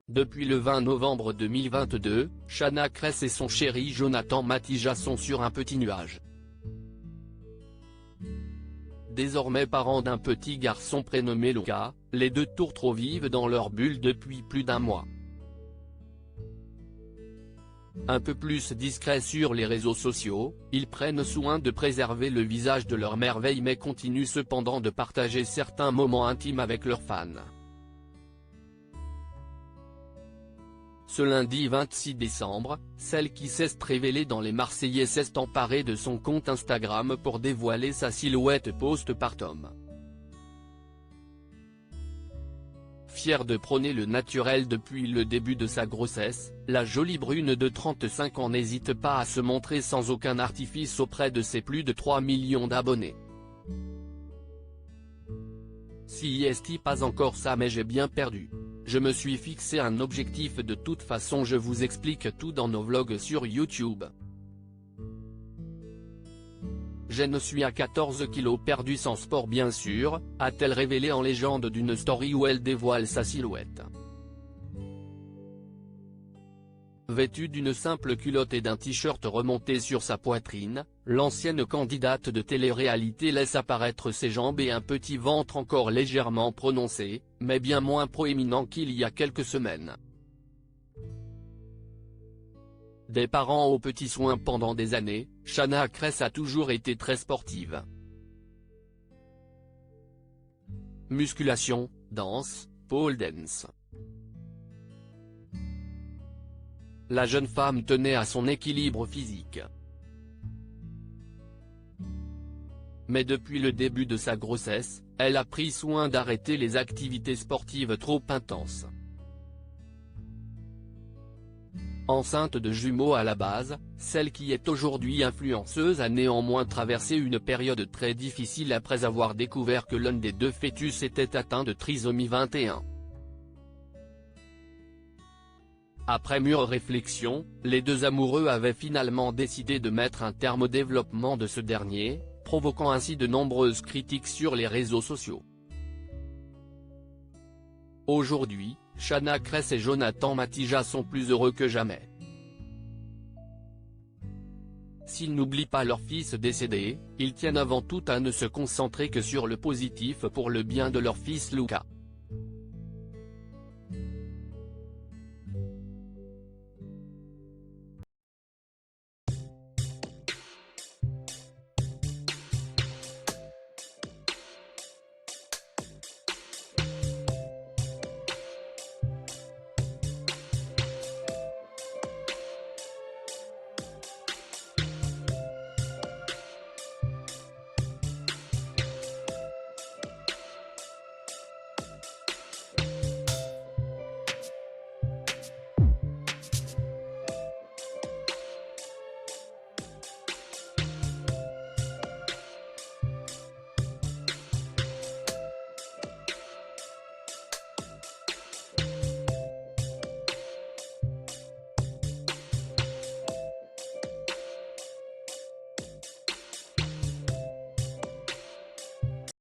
Depuis le 20 novembre 2022, Shanna Kress et son chéri Jonathan Matija sont sur un petit nuage. Désormais parents d'un petit garçon prénommé Luca, les deux tourtereaux vivent dans leur bulle depuis plus d'un mois. Un peu plus discrets sur les réseaux sociaux, ils prennent soin de préserver le visage de leur merveille mais continuent cependant de partager certains moments intimes avec leurs fans. Ce lundi 26 décembre, celle qui s'est révélée dans les Marseillais s'est emparée de son compte Instagram pour dévoiler sa silhouette post-partum. Fière de prôner le naturel depuis le début de sa grossesse, la jolie brune de 35 ans n'hésite pas à se montrer sans aucun artifice auprès de ses plus de 3 millions d'abonnés. Si est pas encore ça mais j'ai bien perdu. Je me suis fixé un objectif de toute façon je vous explique tout dans nos vlogs sur YouTube. Je ne suis à 14 kilos perdus sans sport bien sûr, a-t-elle révélé en légende d'une story où elle dévoile sa silhouette. Vêtue d'une simple culotte et d'un t-shirt remonté sur sa poitrine, l'ancienne candidate de télé-réalité laisse apparaître ses jambes et un petit ventre encore légèrement prononcé, mais bien moins proéminent qu'il y a quelques semaines. Des parents aux petits soins pendant des années, Shanna Kress a toujours été très sportive. Musculation, danse, pole dance. La jeune femme tenait à son équilibre physique. Mais depuis le début de sa grossesse, elle a pris soin d'arrêter les activités sportives trop intenses. Enceinte de jumeaux à la base, celle qui est aujourd'hui influenceuse a néanmoins traversé une période très difficile après avoir découvert que l'un des deux fœtus était atteint de trisomie 21. Après mûre réflexion, les deux amoureux avaient finalement décidé de mettre un terme au développement de ce dernier, provoquant ainsi de nombreuses critiques sur les réseaux sociaux. Aujourd'hui, Shanna Kress et Jonathan Matija sont plus heureux que jamais. S'ils n'oublient pas leur fils décédé, ils tiennent avant tout à ne se concentrer que sur le positif pour le bien de leur fils Luca.